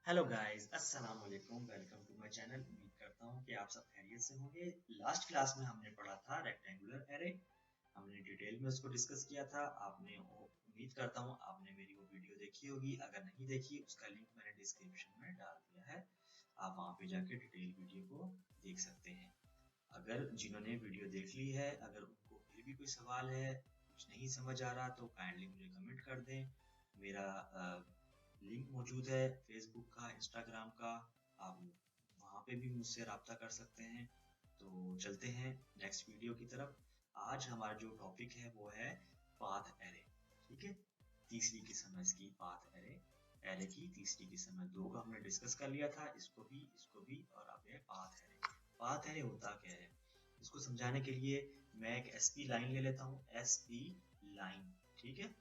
Hello guys, अस्सलाम वालेकुम। Welcome to my channel. उम्मीद करता हूँ कि आप सब खैरियत से होंगे। लास्ट क्लास में हमने पढ़ा था रेक्टेंगुलर एरे। हमने डिटेल में उसको डिस्कस किया था। उम्मीद करता हूँ आपने मेरी वो वीडियो देखी होगी। अगर नहीं देखी, उसका लिंक मैंने डिस्क्रिप्शन में डाल दिया है। आप वहाँ पे जाके डिटेल वीडियो को देख सकते हैं। अगर जिन्होंने वीडियो देख ली है, अगर उनको फिर भी कोई सवाल है, कुछ नहीं समझ आ रहा, तो काइंडली मुझे कमेंट कर दें। मेरा लिंक मौजूद है फेसबुक का, इंस्टाग्राम का। आप वहाँ पे भी मुझसे रब्ता कर सकते हैं। तो चलते हैं नेक्स्ट वीडियो की तरफ। आज हमारा जो टॉपिक है वो है पाथ एरे। ठीक है, तीसरी किस्म है इसकी, पाथ एरे। एरे की तीसरी किस्म है। दो को हमने डिस्कस कर लिया था, इसको भी और अब है पाथ एरे। पाथ एरे होता क्या है, इसको समझाने के लिए मैं एक एसपी लाइन ले लेता हूँ। एसपी लाइन, ठीक है।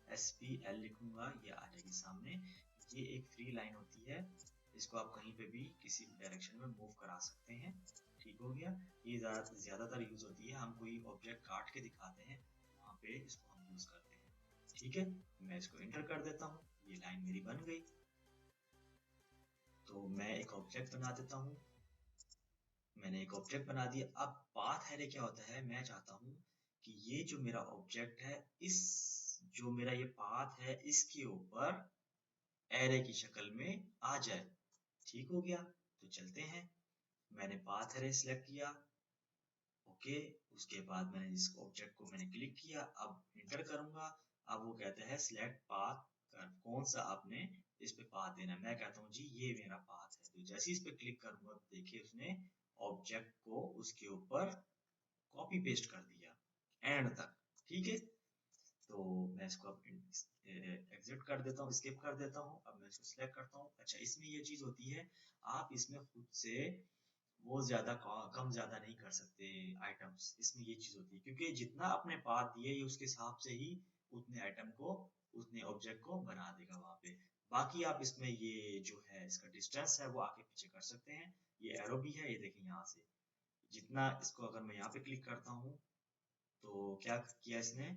SPL लिखूंगा, ये आ जाएगी सामने। ये एक फ्री लाइन होती है। इसको आप कहीं पे भी किसी भी डायरेक्शन में मूव करा सकते हैं। ठीक हो गया। ये ज्यादातर यूज होती है, हम कोई ऑब्जेक्ट काट के दिखाते हैं, वहां पे इसको हम यूज करते हैं। ठीक है, मैं इसको एंटर कर देता हूँ। ये लाइन मेरी बन गई। तो मैं एक ऑब्जेक्ट बना देता हूँ। मैंने एक ऑब्जेक्ट बना दिया। अब पाथ एरे क्या होता है, मैं चाहता हूँ कि ये जो मेरा ऑब्जेक्ट है, इस जो मेरा ये पाथ है, इसके ऊपर एरे की शक्ल में आ जाए। ठीक हो गया। तो चलते हैं। मैंने पाथ एरे सिलेक्ट किया। ओके, उसके बाद मैंने इस ऑब्जेक्ट को मैंने क्लिक किया। अब इंटर करूंगा। अब वो कहता है सिलेक्ट पाथ कर, कौन सा आपने इस पे पाथ देना है। मैं कहता हूँ जी ये मेरा पाथ है। तो जैसे इस पे क्लिक करूंगा, देखिए उसने ऑब्जेक्ट को उसके ऊपर कॉपी पेस्ट कर दिया एंड तक। ठीक है, तो मैं इसको अब एग्जिट कर देता हूँ, स्किप कर देता हूँ। अब मैं इसको सिलेक्ट करता हूँ। अच्छा, इसमें ये चीज होती है, आप इसमें खुद से वो ज्यादा कम ज्यादा नहीं कर सकते आइटम्स। इसमें ये चीज होती है, क्योंकि जितना आपने पाथ दिए, ये उसके हिसाब से ही उतने आइटम को, उतने ऑब्जेक्ट को बना देगा वहां पे। बाकी आप इसमें ये जो है इसका डिस्टेंस है वो आगे पीछे कर सकते हैं। ये एरो भी है, ये देखिए यहाँ से जितना इसको, अगर मैं यहाँ पे क्लिक करता हूँ तो क्या किया इसने,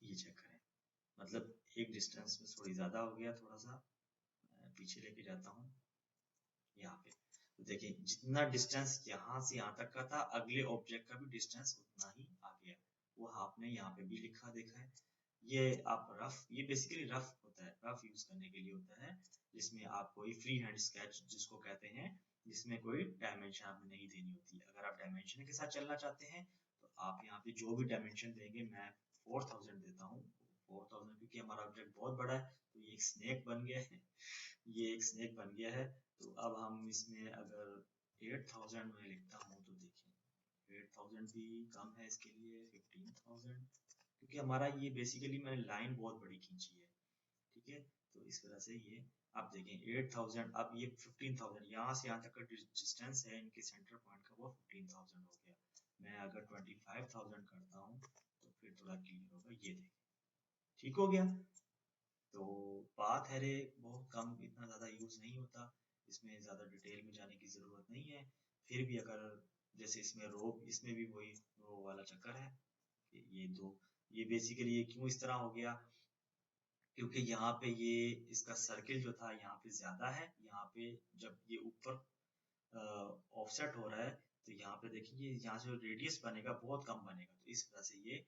ये चेक करें। मतलब एक डिस्टेंस में थोड़ी ज्यादा हो गया, थोड़ा सा पीछे लेके जाता हूँ यहाँ पे। तो देखिए जितना डिस्टेंस यहाँ से यहाँ तक का था, अगले ऑब्जेक्ट का भी डिस्टेंस उतना ही आ गया। वो आपने यहाँ पे भी लिखा देखा है। ये आप रफ, ये बेसिकली रफ होता है, रफ यूज करने के लिए होता है, जिसमें आप कोई फ्री हैंड स्केच जिसको कहते हैं, जिसमें कोई डायमेंशन आपने नहीं देनी होती है। अगर आप डायमेंशन के साथ चलना चाहते हैं तो आप यहाँ पे जो भी डायमेंशन देंगे, मैं 4000 देता हूँ। 4000 क्योंकि हमारा ऑब्जेक्ट बहुत बड़ा है। तो ये एक स्नेक बन गया है। ये एक स्नेक बन गया है। तो अब हम इसमें अगर 8000 में लिखता हूँ तो देखिए 8000 भी कम है इसके लिए। 15000, क्योंकि हमारा ये बेसिकली मैंने लाइन बहुत बड़ी खींची है। ठीक है, तो इस वजह से ये, आप देखें 8000, अब ये 15000, यहाँ से यहाँ तक का डिस्टेंस है इनके सेंटर पॉइंट का, वो 15000 हो गया। मैं अगर 25000 करता हूँ तो फिर थोड़ा क्लियर होगा। ये देखें, ठीक हो गया। तो पाथ एरे बहुत कम, इतना ज़्यादा यूज़ नहीं होता। इसमें ज़्यादा डिटेल में जाने की ज़रूरत नहीं है। फिर भी अगर जैसे इसमें रो, इसमें भी वही रो वाला चक्कर है कि ये दो, ये बेसिकली ये क्यों इस तरह हो गया, क्योंकि यहाँ पे ये इसका सर्किल जो था यहाँ पे ज़्यादा है। यहाँ पे जब ये ऊपर ऑफसेट हो रहा है, तो यहाँ पे देखिए यहाँ से जो रेडियस बनेगा बहुत कम बनेगा। तो इस वजह से ये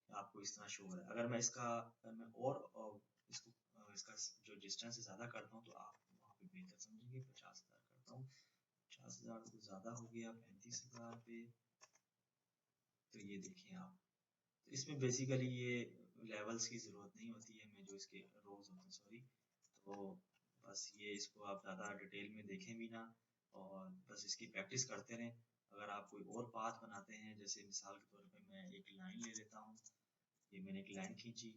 आपको इस तरह शो हो रहा है। अगर मैं इसका, अगर मैं और इसको इसका जो डिस्टेंस है ज़्यादा करता हूँ तो आप वहाँ पे बेहतर समझेंगे। 50,000 करता हूँ। 50,000 तो ज़्यादा हो गया। 35,000 पे, तो ये देखिए आप, तो इसमें बेसिकली ये लेवल्स की ज़रूरत नहीं होती है, मैं जो इसके रोज होते हैं, सॉरी। तो बस ये, इसको आप ज़्यादा डिटेल में देखें भी ना, और बस इसकी प्रैक्टिस करते रहें। अगर आप कोई और पाथ बनाते हैं, जैसे मिसाल के तौर पे मैं एक लाइन ले लेता हूँ। ये मैंने एक लाइन खींची,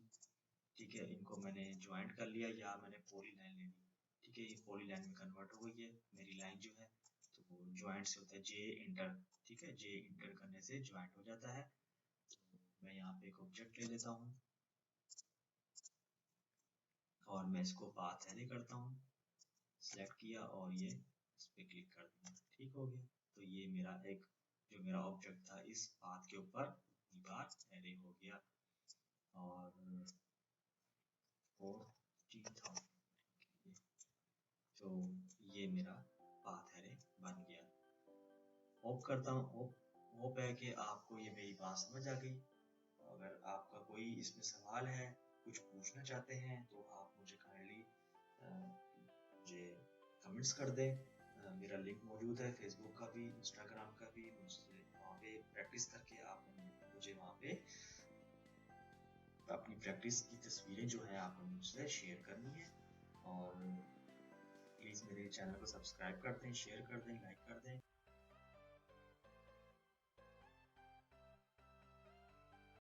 ठीक है, इनको मैंने ज्वाइंट कर लिया, या मैंने पॉली लाइन ले ली। ठीक है, ये पॉली लाइन में कन्वर्ट हो गई है मेरी लाइन जो है। तो वो ज्वाइंट से होता है जे इंटर। ठीक है, जे इंटर करने से ज्वाइंट हो जाता है। तो मैं यहाँ पे एक ऑब्जेक्ट ले लेता हूँ और मैं इसको पाथ एरे करता हूँ। सेलेक्ट किया और ये इस पे क्लिक कर दिया। ठीक हो गया। तो ये मेरा एक, जो मेरा ऑब्जेक्ट था इस पाथ के ऊपर, बार एरे हो गया। और 40,000 तो ये मेरा पाथ है बन गया। होप करता हूँ होप है कि आपको ये मेरी बात समझ आ गई। अगर आपका कोई इसमें सवाल है, कुछ पूछना चाहते हैं, तो आप मुझे काइंडली मुझे कमेंट्स कर दें। मेरा लिंक मौजूद है फेसबुक का भी, इंस्टाग्राम का भी। मुझसे वहाँ पे प्रैक्टिस करके आप मुझे वहाँ पे अपनी प्रैक्टिस की तस्वीरें जो है आप मुझसे शेयर करनी है। और प्लीज़ मेरे चैनल को सब्सक्राइब कर दें, शेयर कर दें, लाइक कर दें।